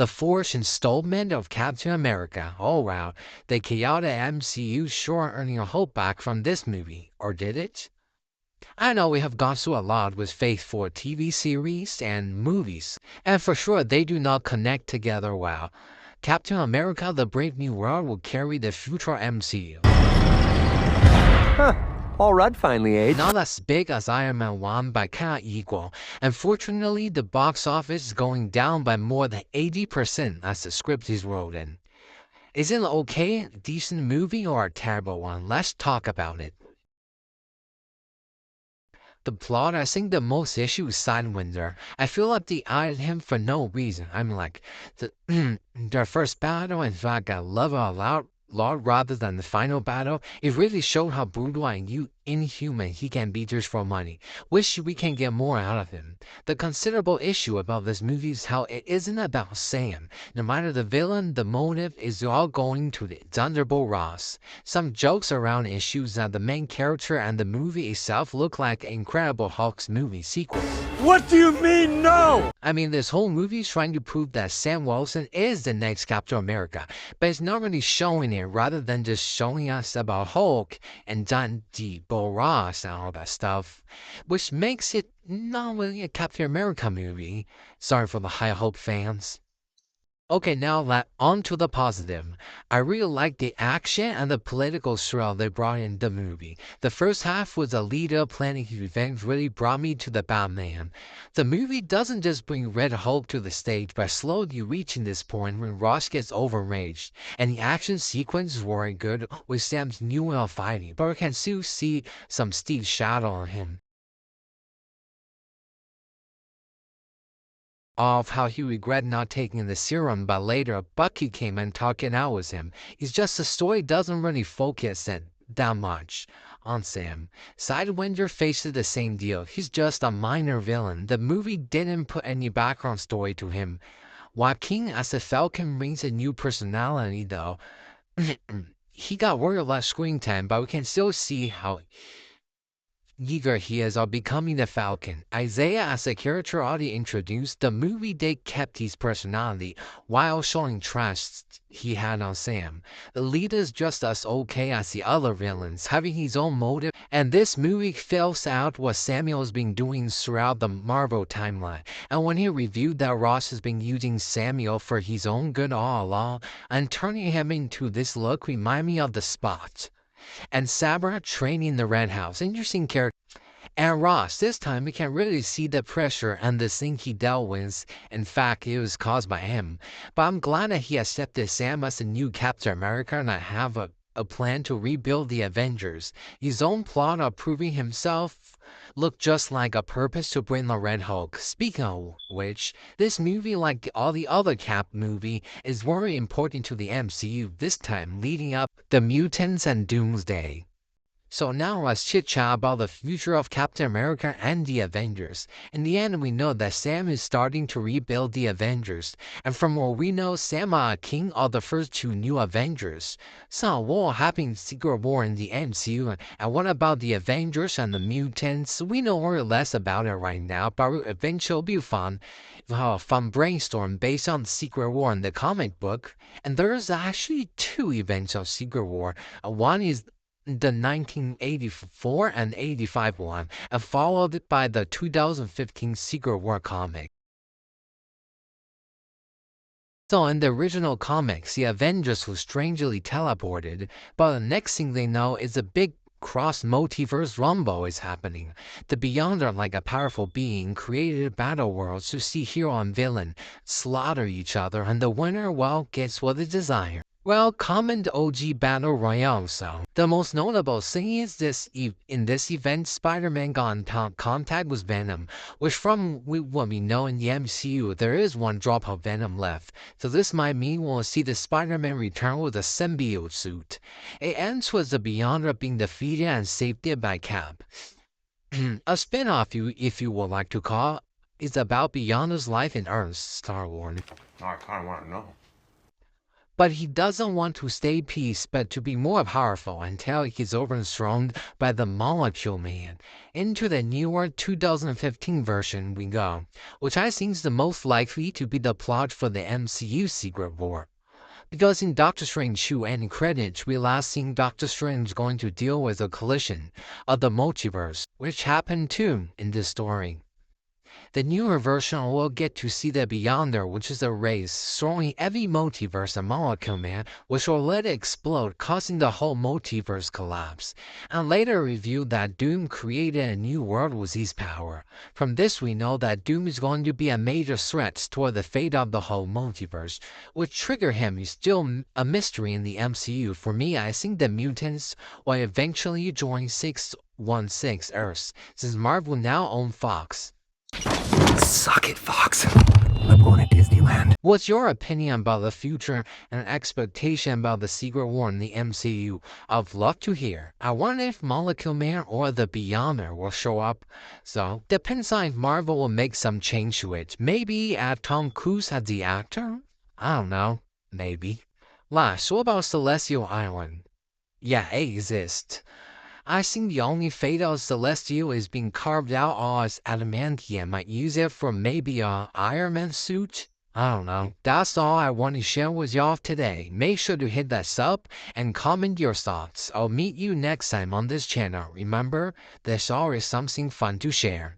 the fourth installment of Captain America. Oh wow, the chaotic MCU sure earning a hope back from this movie, or did it? I know we have gone through a lot with faithful TV series and movies, and for sure they do not connect together well. Captain America The Brave New World will carry the future MCU. Huh. All right, finally, Age. Not as big as Iron Man 1, but kinda equal. Unfortunately, the box office is going down by more than 80% as the script is wrote in. Is it an okay, decent movie or a terrible one? Let's talk about it. The plot, I think the most issue is Sidewinder. I feel like they added him for no reason. I'm like, their first battle, in fact, I love it a lot rather than the final battle. It really showed how brutal and inhuman he can be just for money. Wish we can get more out of him. The considerable issue about this movie is how it isn't about Sam. No matter the villain, the motive is all going to the Thunderbolt Ross. Some jokes around issues that the main character and the movie itself look like Incredible Hulk's movie sequel. What do you mean, no? I mean, this whole movie is trying to prove that Sam Wilson is the next Captain America, but it's not really showing it rather than just showing us about Hulk and Thunderbolt Ross and all that stuff, which makes it not really a Captain America movie. Sorry for the high hope fans. Okay, now on to the positive. I really like the action and the political thrill they brought in the movie. The first half was a leader planning his revenge really brought me to the Batman. The movie doesn't just bring Red Hulk to the stage by slowly reaching this point when Ross gets overraged, and the action sequences weren't good with Sam's new way of fighting, but we can still see some Steve shadow on him. Of how he regretted not taking the serum, but later Bucky came and talked it out with him. It's just the story doesn't really focus that much on Sam. Sidewinder faces the same deal. He's just a minor villain. The movie didn't put any background story to him. Joaquin as the Falcon brings a new personality though. He got way less screen time, but we can still see how eager he is on becoming the Falcon. Isaiah as a character already introduced, the movie did kept his personality while showing trust he had on Sam. The leader is just as okay as the other villains, having his own motive, and this movie fills out what Samuel's been doing throughout the Marvel timeline. And when he reviewed that Ross has been using Samuel for his own good all along, and turning him into this look remind me of the Spot. And Sabra training the Red House. Interesting character. And Ross, this time we can really see the pressure and the thing he dealt with. In fact, it was caused by him. But I'm glad that he accepted Sam as the new Captain America and I have a plan to rebuild the Avengers. His own plot of proving himself looked just like a purpose to bring the Red Hulk. Speaking of which, this movie, like all the other Cap movie, is very important to the MCU this time, leading up the mutants and Doomsday. So now let's chit-chat about the future of Captain America and the Avengers. In the end, we know that Sam is starting to rebuild the Avengers, and from what we know, Sam and King are the first two new Avengers. So what will happen in Secret War in the MCU, and what about the Avengers and the mutants? We know more or less about it right now, but eventually it'll be fun. We'll have a fun brainstorm based on the Secret War in the comic book, and there's actually two events of Secret War. One is the 1984 and 85 one, and followed by the 2015 Secret War comic. So in the original comics, the Avengers were strangely teleported, but the next thing they know is a big cross-multiverse rumble is happening. The Beyonder, like a powerful being, created battle worlds to see hero and villain slaughter each other, and the winner, well, gets what they desire. Well, common OG Battle Royale, so. The most notable thing is in this event, Spider-Man got in contact with Venom, which from what we know in the MCU, there is one drop of Venom left. So this might mean we'll see the Spider-Man return with a symbiote suit. It ends with the Beyonder being defeated and saved by Cap. A spin-off, if you would like to call, is about Beyonder's life in Earth, Star Wars. I kind of want to know. but he doesn't want to stay peace but to be more powerful until he's overthrown by the Molecule Man. Into the newer 2015 version we go, which I think is the most likely to be the plot for the MCU Secret War. Because in Doctor Strange 2 end credits, we last seen Doctor Strange going to deal with a collision of the multiverse, which happened too in this story. The newer version will get to see the Beyonder, which is a race throwing every multiverse a Molecule Man, which will let it explode, causing the whole multiverse collapse, and later revealed that Doom created a new world with his power. From this we know that Doom is going to be a major threat toward the fate of the whole multiverse. What triggered him is still a mystery in the MCU. For me, I think the mutants will eventually join 616 Earths, since Marvel now owns Fox. Suck it, Fox. I'm going to Disneyland. What's your opinion about the future and expectation about the Secret War in the MCU? I'd love to hear. I wonder if Molecule Man or the Beyonder will show up. So, depends on if Marvel will make some change to it. Maybe add Tom Cruise as the actor? I don't know. Maybe. Last, what about Celestial Island? Yeah, it exists. I think the only fate of Celestial is being carved out as adamantium. Might use it for maybe a Iron Man suit? I don't know. That's all I want to share with y'all today. Make sure to hit that sub and comment your thoughts. I'll meet you next time on this channel. Remember, there's always something fun to share.